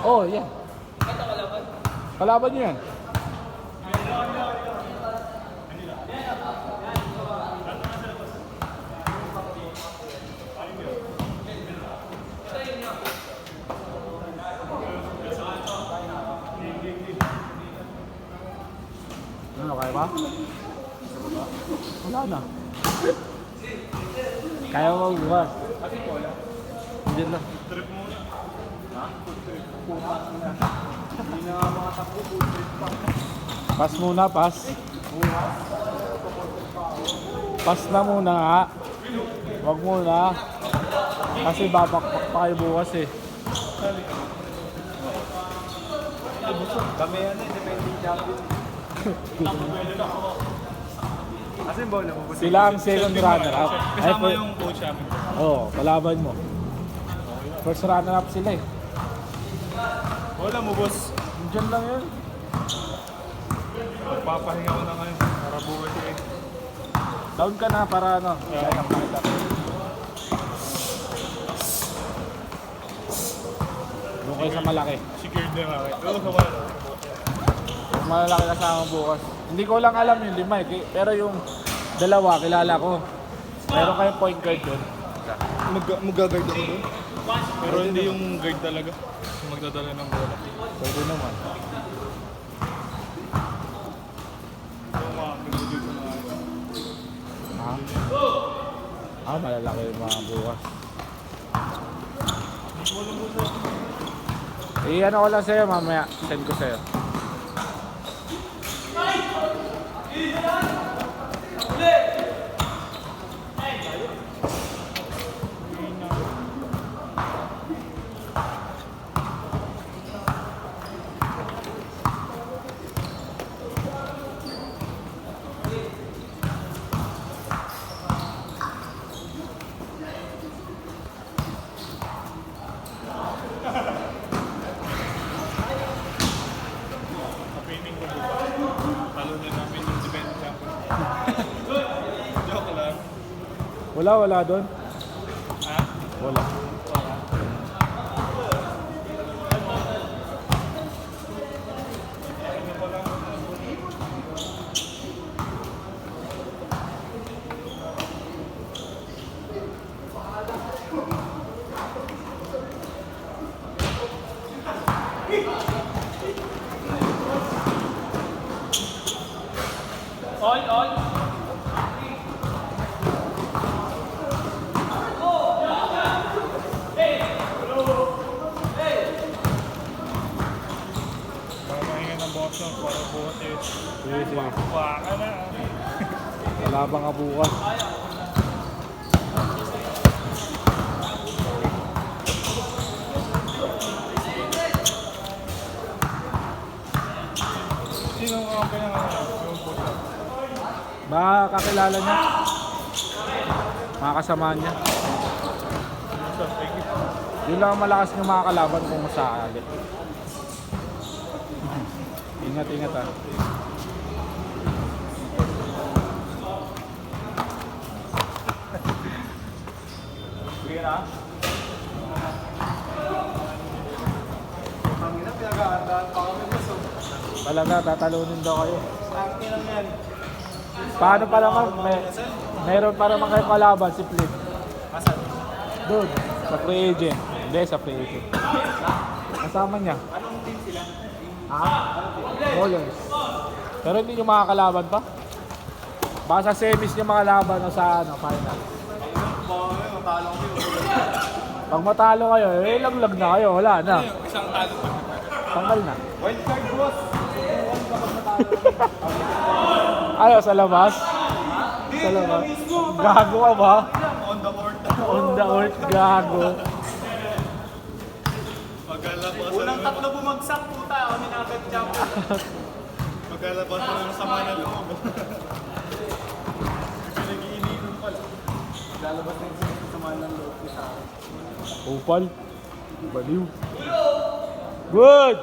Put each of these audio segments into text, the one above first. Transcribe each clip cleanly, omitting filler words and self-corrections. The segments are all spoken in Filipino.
Oh, yan. Kalaban nyo yan. Ano, kaya ba? Wala na. Kaya mo magbukas. Hindi na. Trip muna. Ha? Pupas muna. Hindi na mga takbo, trip pa. Pass muna, pass. Pass na muna nga. Huwag muna. Kasi babakpak pa kayo bukas eh. Kami yan eh, depending champion. Kasi yung bola mo. Sila ang second runner-up. Kasama yung coach namin. Oo, kalaban mo. First runner-up sila eh. Bola mo, boss. Diyan lang yun. Magpapahinga ko na ngayon para bukas eh. Down ka na para ano. Kaya nakakita. Doon kayo sa malaki. Secured na nga. Pero sa wala. Mas malalaki kasama bukas. Hindi ko lang alam yung lima eh. Pero yung dalawa, kilala ko. Meron kayong point guard doon. Mag-guard ako doon. Pero hindi yung guard talaga. Yung magdadala ng bola. Pwede naman. Yung mga pinagdito na Ha? Malalaki yung mga bukas. Ano ko lang sa'yo mamaya. Send ko sa'yo. kapining ko bukas. Talo na namin yung defending champion. Joke lang. Wala doon. Ha? Wala. Papahinga ng boss nyo para bukas eh. Sige. Baka na. Kalabang ka bukas. Sino ang kanya nga yung boss nyo? Baka kakilala niya. Mga kasama niya. Yun lang ang malakas ng mga kalaban kung masakali. Ingat ha. Sige na. Ang ina, pinag-aandaan pa kami boss. Talaga, tatalunin daw kayo. Sa akin lang yan. Paano pa naman? Meron pa naman kayong kalaban, si Flip. Asan? Doon, sa free agent. Hindi, sa free agent. Kasama niya. Anong team sila? Bowlers. Pero hindi nyo makakalaban pa? Baka sa semis nyo makalaban o sa final. Matalo ko yun. Pag matalo kayo, laglag na kayo. Wala na. Isang talo pa. Tanggal na. Wild card boss. Subukan kapag natalo. Ano, sa labas? Sa labas? Gago ka ba? On the court. On the earth, gago. Pagkalabas. Unang tatlo bumagsak puta. Ako minagad champion. Pagkalabas mo ng sama na loob. Pinag-iinitan pala. Pagkalabas na yung sama ng loob. Upal. Baliw. Good!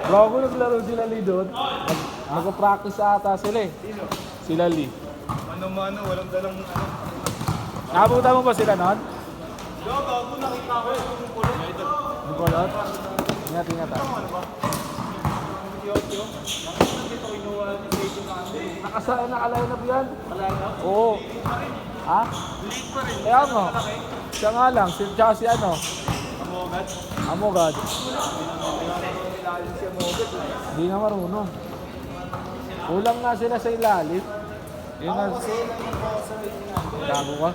Bago naglaro sila Lee doon. Mag-practice ata sila eh. Sila Lee. Ano-mano, walang dalang ano. Nakabuta mo ba sila noon? Gago, nakita ko yung kulot. Yung kulot? Ingat, ingat ah. Ano ba? Yo. Dito kinuha ni Sage natin. Naka-line up yan? Malala. Oo. Ha? Liit pa rin. Kaya nga. Siya nga lang, tsaka si ano? Amogat. Amogad. Ilalim si Amogat. Hindi na marunong. Kulang nga sila sa ilalim. Yun na. Kasi lang yung po sa rating natin. Gago ka.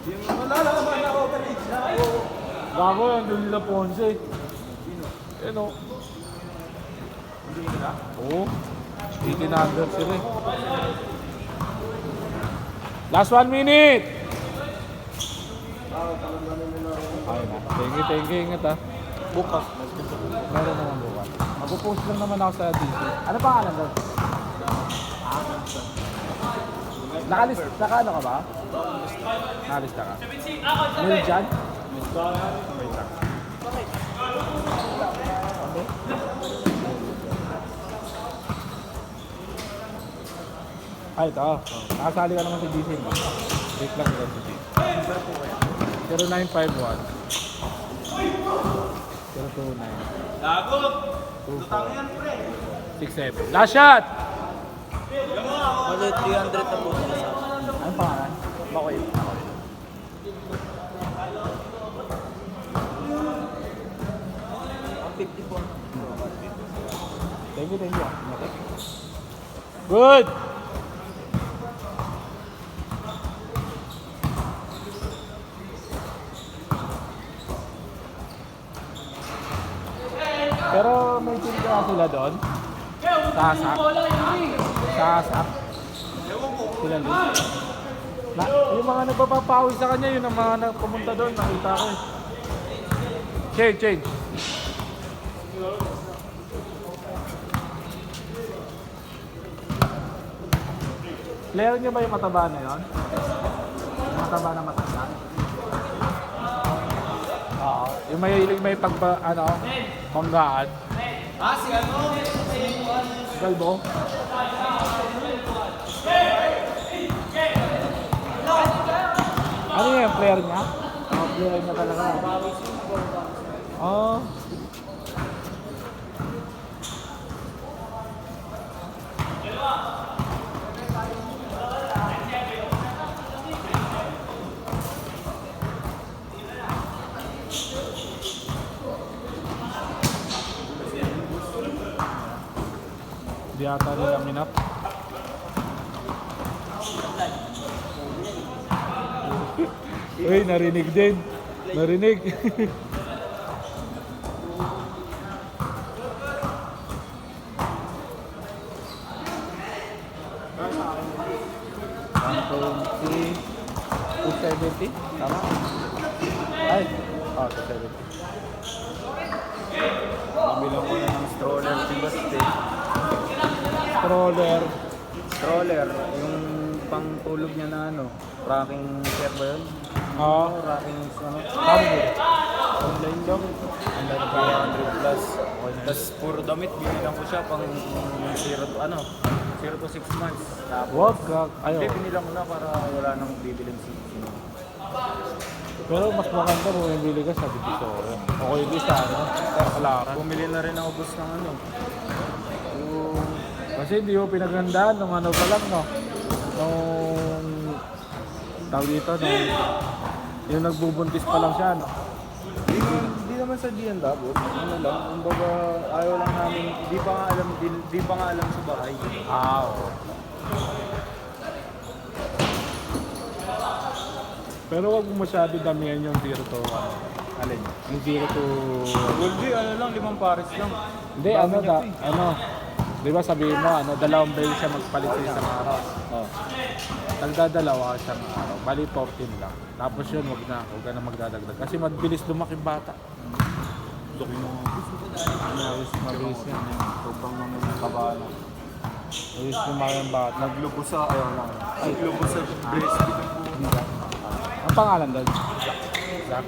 Yung malalaman na overage na ako. Gago yan, doon nila Ponce. Yan o. Hindi na. Oo. 1800 sila eh. Last 1 minute! Ayun na. Thank you, ingat ah. Bukas. Meron naman bukas. Mag-post lang naman ako sa DC. Ano pangalan doon? Nakalis, ano ka ba? Nakalista ka? Mil dyan? Wait lang. Ay, ito. Nakasali ka naman sa DC mo. Wait lang ka sa DC. 0951 029 Gago! Tutang yan, pre. 67. Last shot! Mali, 300 na po. Anong pangalan? Makoy. Ang 50 po. Thank you. Good! Pero may team kaya sila doon? Sasak? Sasak? Sila doon? Yung mga nagpapapawi sa kanya, yun ang mga pumunta doon, nakita ko eh. Change. Player niyo ba yung mataba na yun? Yung mataba na matanda? Oo. Yung may panggaan. Si ano? Galbo. Ano yung player niya? Player niya talaga. Oh. Di ata nila minap. Uy, narinig din. Narinig. $270? Tama? Ay, 270. Bilang ko na ng stroller, di ba Stroller. Stroller, yung pangtulog niya na ano, rocking chair ba yun? Oo. Rocking ano? Cargo. Online lang. Online pa 100 plus. Tapos puro damit, binilang ko siya pang 0 to 6 months. Tapos, Wag ka. hindi, Ayaw. binilang ko na para wala nang bibilin si Pero mas maganda kung bumili ka sa Divisoria. Okay, di sa ano? Kalara. Bumili na rin ako bus ng ano. Yung Kasi hindi ko pinagandaan nung ano pa lang, no? Nung tawag dito, yung nagbubuntis pa lang siya, no? Hindi naman sa DNW, ano lang, kumbaga ayaw lang namin, di pa nga alam sa bahay. Oo. Pero wag mo masyado damihan yung 0 to Alin? yung 0 to... Hindi, ano lang, 5 pares lang. Hindi, di ba sabihin mo, 2 brain siya magpalit sa isang araw. Oh. Nagdadalawa ka siyang araw, bali 14 lang. Tapos yun, wag na magdadagdag. Kasi mabilis lumaki bata. Laki mo. Mabilis yan. Sobrang naman yung kabala. Mabilis lumaki yung bata. Naglubo sa, naglubo sa breast. Ang pangalan doon? Zach?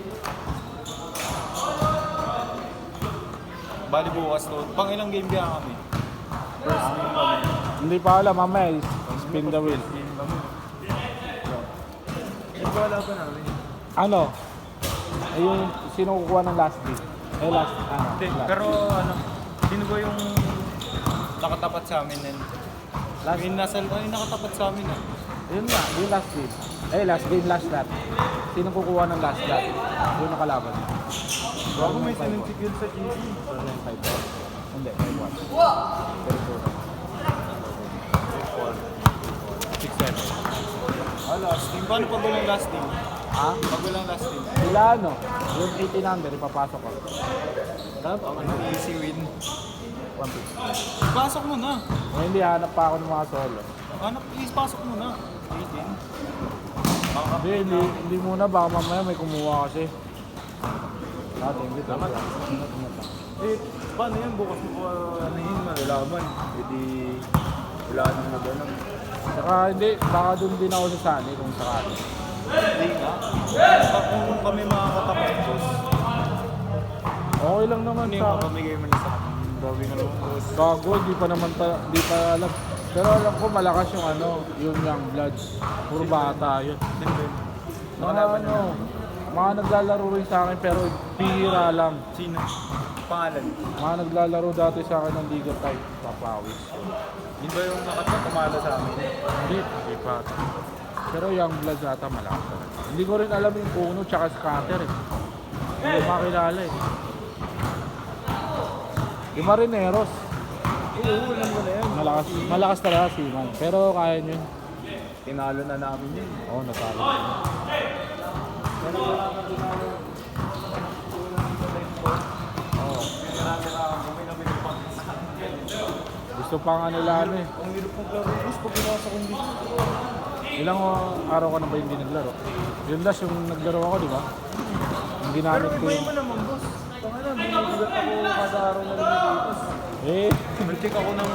Bali bukas to. Pang ilang game kaya kami? First game kami. Hindi pa alam, mamaya spin the wheel. Game kami. Wala pa namin. Ano? Ay, yung sino kukuha ng last beat? Eh, last, Hindi, last. pero ano, sino ba yung nakatapat sa amin nun? Last, Yung nasa, yung nakatapat sa amin nun. yun nga, yung last beat. Eh, last game, last lap. Sino kukuha ng last lap? Yung nakalaban. Bago may sinuntikil sa GC. 5-4. Hindi, 5-1. 6-7. Ah, last team. Paano pag walang last team? Ha? Pag walang last team? Sila ano? Yung 80 number, ipapasok ko. Ano, easy win. 1-6. Pasok mo na. Eh, hindi, hanap pa ako ng mga solo. Ano, please pasok mo na. 18. Hindi muna, baka mamaya may kumuha kasi. Thank you. Salamat. Eh, paano yan? Bukas mo ano yun, malalaman. E di, wala nang nagalang. Saka hindi, baka doon din ako sa Sunny kung sakali. Hindi nga. Kung kami makakatapat, boss. Okay lang naman Ano sa yung akin. mapamigay mo na sa akin? Bawi nga lang, boss. Gago, di pa alam. Pero alam ko malakas yung ano, yung Young Bloods. Puro bata yun. Sino ba yun? Mga Nakalaban ano, mga naglalaro rin sa akin pero bihira lang. Sino? Pangalan? Mga naglalaro dati sa akin ng Liga type, papawis. Yun ba yung nakatumala sa amin? Hindi pa. Pero Young Bloods ata malakas talaga. Hindi ko rin alam yung Kuno tsaka Scatter eh. Hindi ko makilala eh. Yung Marineros, Oo, alam ko na yan. malakas talaga si Man. Pero kaya nyo yun. Tinalo na namin yun. Oo, natalo. Pero wala ka tinalo. Oo. Pinarami-rami kami na minupang sa akin. Gusto pa nga nila ano eh. Ang hirap ng klaro, boss, pag pinasa kong dito. Ilang araw ka na ba hindi naglaro? Yung last yung naglaro ako, di ba? Yung ginamit ko Iba yung... mo naman, boss. Tangina, binibigat ako kada araw na lumilipas. Eh, Nag-check ako ng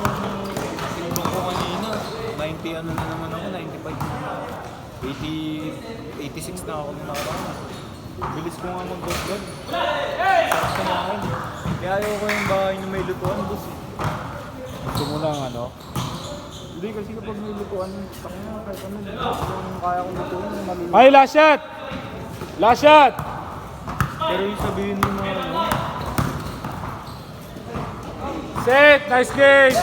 sinulong ko kanina. 90 ano na naman ako, 95. 86 na ako nung nakaraan. Bilis ko nga mag-dog. Sarap sa mga kaya ayaw ko yung bahay na may lutuan, boss. gusto mo lang ano? Hindi kasi kapag may lutuan, tangina, kahit ano, yung kaya kong lutuin, yung maluluto. Ay, last shot! Last shot! Pero yung sabihin mo mga ano, Set! Nice game!